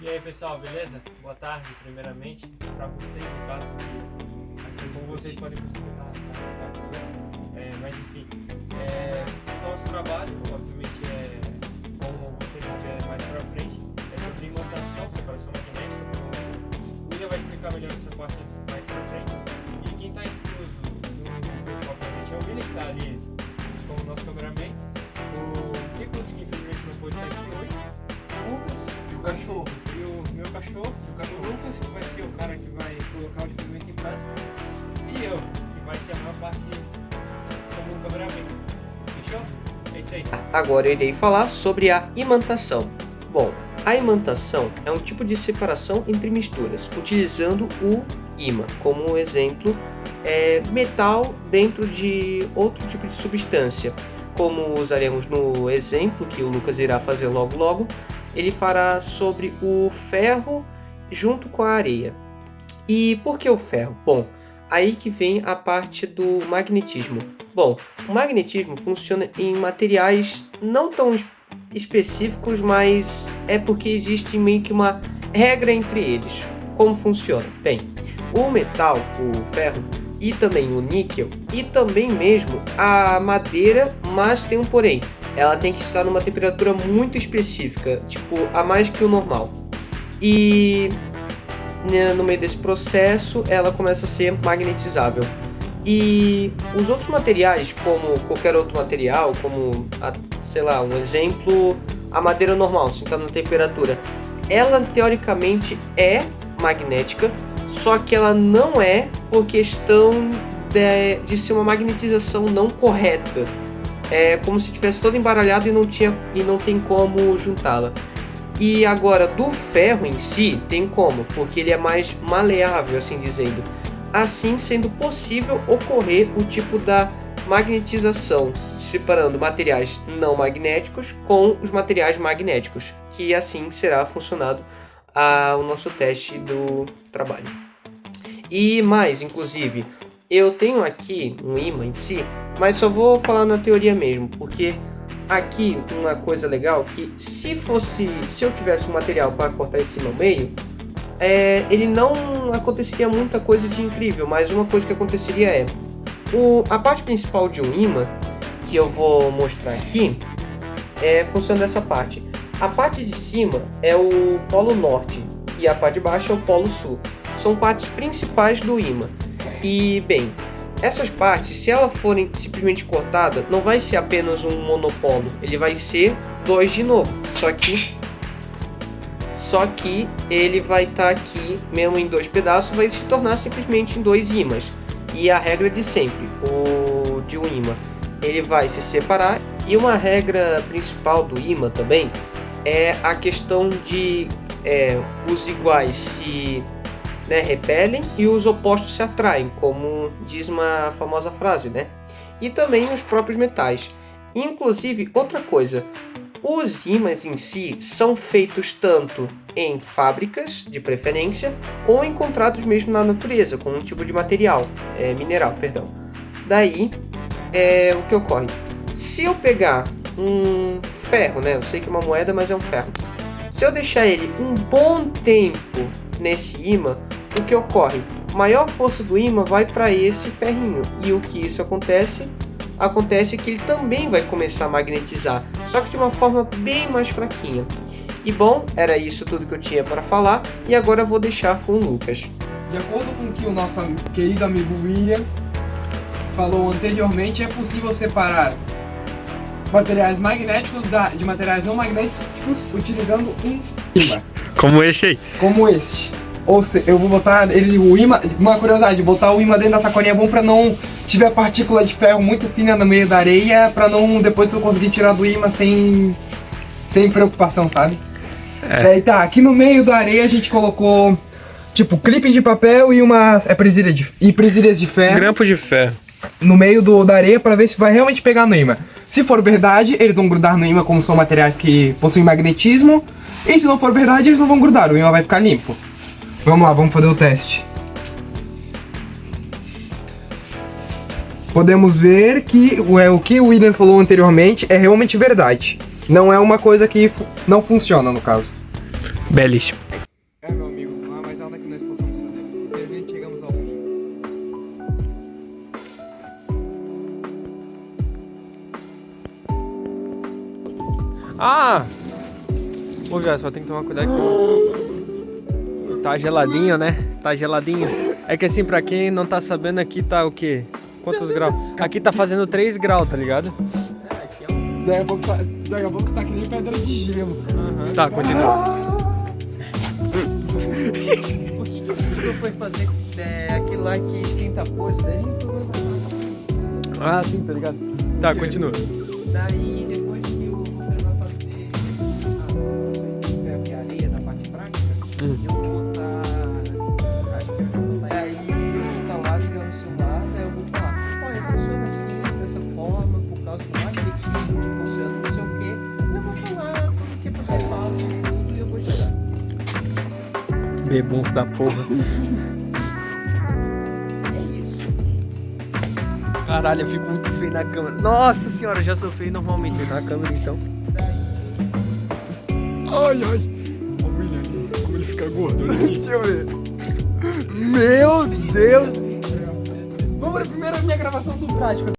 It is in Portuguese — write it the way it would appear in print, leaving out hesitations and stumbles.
E aí pessoal, beleza? Boa tarde, primeiramente, para vocês, no caso, porque como vocês podem perceber mas enfim, nosso trabalho, obviamente, como vocês vão ver mais para frente, é sobre imantação, separação magnética. O William vai explicar melhor essa parte mais para frente. E quem está incluso no obviamente é o William, que está ali como nosso cameraman, o Nicolas, que infelizmente não pôde estar aqui hoje, o Lucas e o cachorro. E o meu cachorro, o Lucas, que vai ser o cara que vai colocar o experimento em prática, e eu, que vai ser a maior parte como cameraman. Fechou? É isso aí. Agora eu irei falar sobre a imantação. Bom, a imantação é um tipo de separação entre misturas, utilizando o ímã como exemplo, metal dentro de outro tipo de substância. Como usaremos no exemplo que o Lucas irá fazer logo, ele fará sobre o ferro junto com a areia. E por que o ferro? Bom, aí que vem a parte do magnetismo. Bom, o magnetismo funciona em materiais não tão específicos, mas é porque existe meio que uma regra entre eles. Como funciona? Bem, o metal, o ferro, e também o níquel, e também mesmo a madeira, mas tem um porém. Ela tem que estar numa temperatura muito específica, tipo, a mais que o normal. E no meio desse processo, ela começa a ser magnetizável. E os outros materiais, como qualquer outro material, como, sei lá, um exemplo, a madeira normal, se está na temperatura, ela teoricamente é magnética, só que ela não é por questão de ser uma magnetização não correta. É como se estivesse toda embaralhada e não tem como juntá-la. E agora, do ferro em si, tem como, porque ele é mais maleável, assim dizendo. Assim sendo possível ocorrer o tipo da magnetização, separando materiais não magnéticos com os materiais magnéticos, que assim será funcionado o nosso teste do trabalho. E mais, inclusive, eu tenho aqui um ímã em si, mas só vou falar na teoria mesmo, porque aqui uma coisa legal que se eu tivesse um material para cortar esse no meio, ele não aconteceria muita coisa de incrível, mas uma coisa que aconteceria a parte principal de um ímã, que eu vou mostrar aqui, funciona dessa parte. A parte de cima é o polo norte e a parte de baixo é o polo sul. São partes principais do ímã. E, bem, essas partes, se elas forem simplesmente cortadas, não vai ser apenas um monopolo. Ele vai ser dois de novo. Só que ele vai estar aqui, mesmo em dois pedaços, vai se tornar simplesmente em dois ímãs. E a regra de sempre, de um ímã, ele vai se separar. E uma regra principal do ímã também é a questão de os iguais se repelem e os opostos se atraem, como diz uma famosa frase, né? E também os próprios metais. Inclusive, outra coisa, os ímãs em si são feitos tanto em fábricas, de preferência, ou encontrados mesmo na natureza, com um tipo de mineral, perdão. Daí, o que ocorre? Se eu pegar um ferro, eu sei que é uma moeda, mas é um ferro. Se eu deixar ele um bom tempo nesse ímã, o que ocorre? Maior força do ímã vai para esse ferrinho. E o que isso acontece? Acontece que ele também vai começar a magnetizar, só que de uma forma bem mais fraquinha. E bom, era isso tudo que eu tinha para falar, e agora eu vou deixar com o Lucas. De acordo com o que o nosso querido amigo William falou anteriormente, é possível separar materiais magnéticos de materiais não magnéticos utilizando um ímã. Como esse aí. Como este. Ou seja, eu vou botar o ímã, uma curiosidade, botar o ímã dentro da sacolinha é bom pra não tiver partícula de ferro muito fina no meio da areia, pra não depois tu conseguir tirar do ímã sem preocupação, sabe? Daí tá, aqui no meio da areia a gente colocou tipo clipe de papel e presilhas de ferro. Grampo de ferro. No meio da areia pra ver se vai realmente pegar no ímã. Se for verdade, eles vão grudar no ímã como são materiais que possuem magnetismo. E se não for verdade, eles não vão grudar, o ímã vai ficar limpo. Vamos lá, vamos fazer o teste. Podemos ver que o que o William falou anteriormente é realmente verdade. Não é uma coisa que não funciona, no caso. Belíssimo. Ah! Ô, já, só tem que tomar cuidado que tá geladinho, né? Tá geladinho. É que assim, pra quem não tá sabendo, aqui tá o quê? Quantos graus? Aqui tá fazendo 3 graus, tá ligado? Daqui a pouco tá que nem pedra de gelo. Tá, continua. Por que o Fuga foi fazer aquilo lá que esquenta a coisa? Daí a gente foi Ah, sim, tá ligado? Tá, continua. Daí, depois que o Fuga vai fazer a areia da parte prática, eu vou botar. Acho que eu já vou botar. Aí eu vou estar lá ligando o celular, daí eu vou falar: olha, funciona assim, dessa forma, por causa do magnetismo que funciona, não sei o quê. Eu vou falar tudo que é pra ser falado, tudo e eu vou estudar. Bebunfo da porra. É isso. Caralho, eu fico muito feio na câmera. Nossa senhora, eu já sou feio normalmente na câmera, então. Ai, ai. Olha o William ali, como ele fica gordo. Deixa eu ver. Meu Deus! Vamos pra primeira minha gravação do prático.